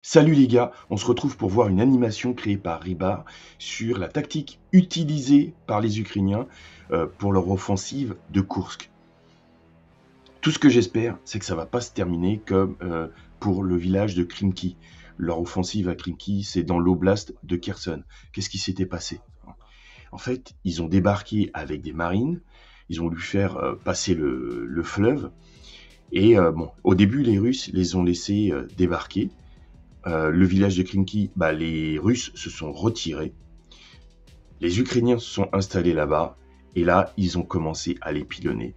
Salut les gars, on se retrouve pour voir une animation créée par Rybar sur la tactique utilisée par les Ukrainiens pour leur offensive de Koursk. Tout ce que j'espère, c'est que ça va pas se terminer comme pour le village de Krimki. Leur offensive à Krimki, c'est dans l'oblast de Kherson. Qu'est-ce qui s'était passé? En fait, ils ont débarqué avec des marines, ils ont voulu faire passer le fleuve, et bon, au début, les Russes les ont laissés débarquer. Le village de Krimki, les Russes se sont retirés. Les Ukrainiens se sont installés là-bas. Et là, ils ont commencé à les pilonner.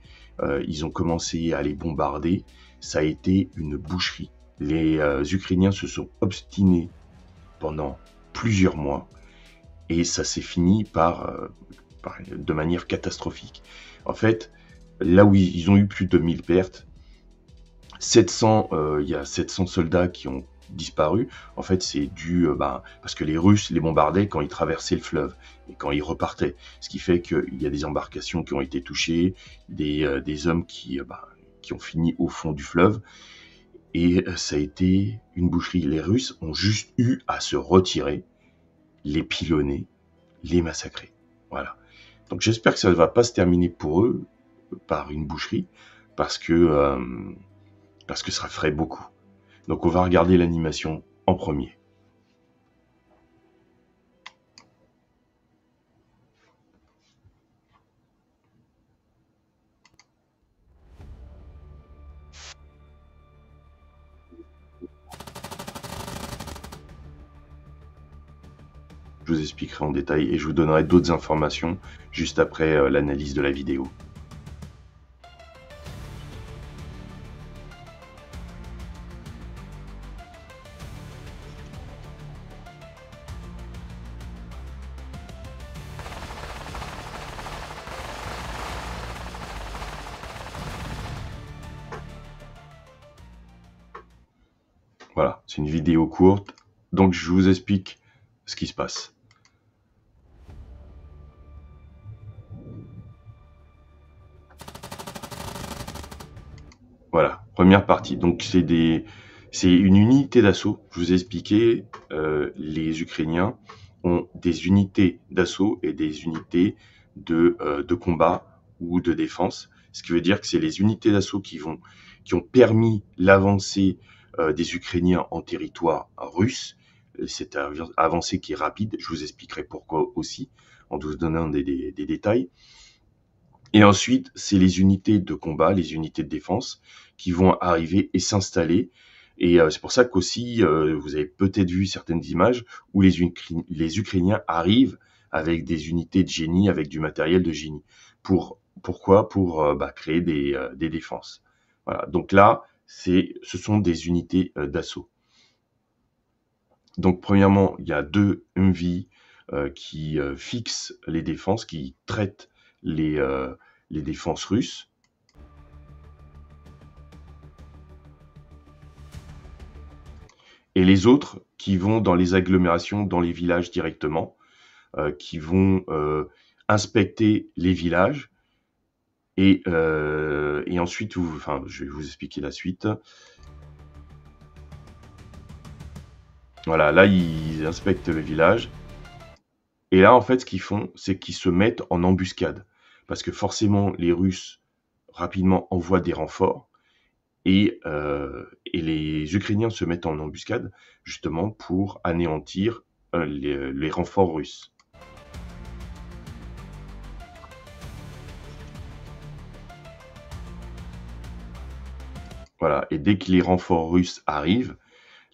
Ils ont commencé à les bombarder. Ça a été une boucherie. Les Ukrainiens se sont obstinés pendant plusieurs mois. Et ça s'est fini de manière catastrophique. En fait, là où ils ont eu plus de 1000 pertes, il y a 700 soldats qui ont disparu. En fait, c'est dû parce que les Russes les bombardaient quand ils traversaient le fleuve et quand ils repartaient. Ce qui fait qu'il y a des embarcations qui ont été touchées, des hommes qui ont fini au fond du fleuve. Et ça a été une boucherie. Les Russes ont juste eu à se retirer, les pilonner, les massacrer. Voilà. Donc j'espère que ça ne va pas se terminer pour eux par une boucherie, parce que ça ferait beaucoup. Donc on va regarder l'animation en premier. Je vous expliquerai en détail et je vous donnerai d'autres informations juste après l'analyse de la vidéo. Voilà, c'est une vidéo courte, donc je vous explique ce qui se passe. Voilà, première partie. Donc c'est une unité d'assaut. Je vous ai expliqué, les Ukrainiens ont des unités d'assaut et des unités de combat ou de défense. Ce qui veut dire que c'est les unités d'assaut qui ont permis l'avancée des Ukrainiens en territoire russe. Cette avancée qui est rapide. Je vous expliquerai pourquoi aussi, en vous donnant des détails. Et ensuite, c'est les unités de combat, les unités de défense qui vont arriver et s'installer. Et c'est pour ça qu'aussi, vous avez peut-être vu certaines images où les Ukrainiens arrivent avec des unités de génie, avec du matériel de génie. Pourquoi? Pour créer des défenses. Voilà. Donc là, ce sont des unités d'assaut. Donc premièrement, il y a 2 MV qui fixent les défenses, qui traitent les défenses russes. Et les autres qui vont dans les agglomérations, dans les villages directement, qui vont inspecter les villages. Et ensuite, je vais vous expliquer la suite. Voilà, là, ils inspectent le village. Et là, en fait, ce qu'ils font, c'est qu'ils se mettent en embuscade. Parce que forcément, les Russes, rapidement, envoient des renforts. Et les Ukrainiens se mettent en embuscade, justement, pour anéantir les renforts russes. Voilà, et dès que les renforts russes arrivent,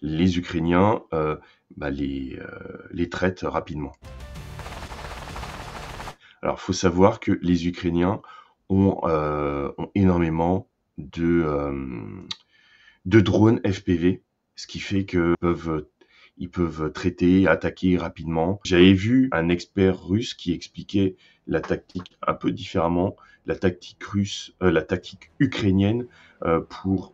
les Ukrainiens les traitent rapidement. Alors, il faut savoir que les Ukrainiens ont énormément de drones FPV, ce qui fait qu'ils peuvent traiter, attaquer rapidement. J'avais vu un expert russe qui expliquait la tactique un peu différemment, la tactique ukrainienne pour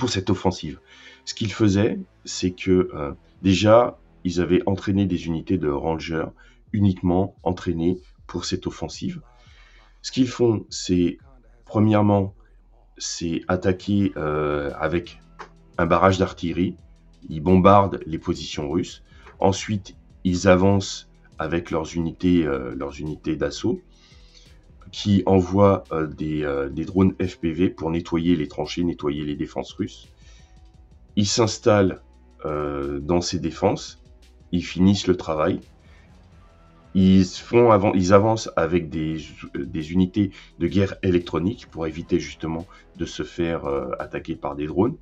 cette offensive. Ce qu'ils faisaient, c'est que déjà, ils avaient entraîné des unités de rangers uniquement entraînées pour cette offensive. Ce qu'ils font, c'est, premièrement, c'est attaquer avec un barrage d'artillerie, ils bombardent les positions russes. Ensuite, ils avancent avec leurs unités d'assaut, qui envoient des drones FPV pour nettoyer les tranchées, nettoyer les défenses russes. Ils s'installent dans ces défenses, ils finissent le travail. Ils avancent avec des unités de guerre électronique pour éviter justement de se faire attaquer par des drones.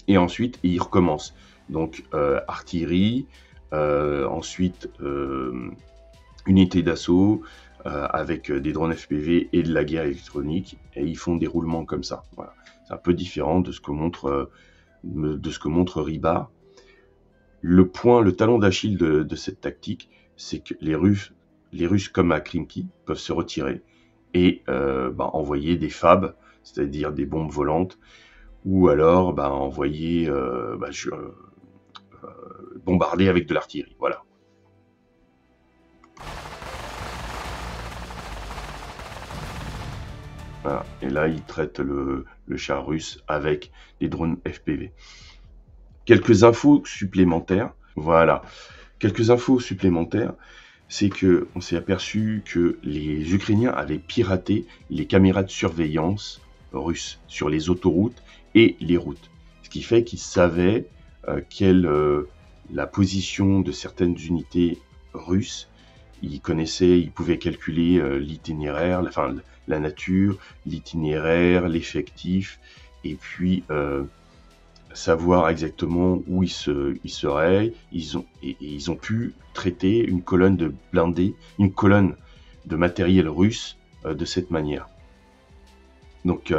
Et ensuite, ils recommencent. Donc, artillerie, ensuite, unité d'assaut, avec des drones FPV et de la guerre électronique. Et ils font des roulements comme ça. Voilà. C'est un peu différent de ce que montre Rybar. Le talon d'Achille de cette tactique, c'est que les Russes, comme à Klimki, peuvent se retirer et envoyer des FAB, c'est-à-dire des bombes volantes, ou alors envoyer bombarder avec de l'artillerie. Voilà. Voilà. Et là, ils traitent le char russe avec des drones FPV. Quelques infos supplémentaires. Voilà. Quelques infos supplémentaires, c'est que on s'est aperçu que les Ukrainiens avaient piraté les caméras de surveillance russes sur les autoroutes et les routes. Ce qui fait qu'ils savaient la position de certaines unités russes. Ils pouvaient calculer l'itinéraire, la nature, l'itinéraire, l'effectif, et puis savoir exactement où ils seraient. Ils ont pu traiter une colonne de blindés, une colonne de matériel russe de cette manière. Donc,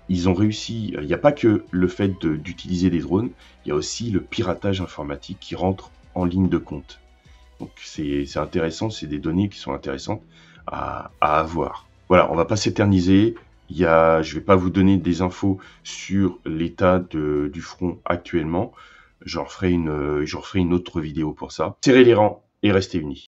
ils ont réussi. Il n'y a pas que le fait d'utiliser des drones, il y a aussi le piratage informatique qui rentre en ligne de compte. Donc, c'est intéressant, c'est des données qui sont intéressantes à avoir. Voilà, on va pas s'éterniser. Je ne vais pas vous donner des infos sur l'état du front actuellement. J'en ferai une autre vidéo pour ça. Serrez les rangs et restez unis.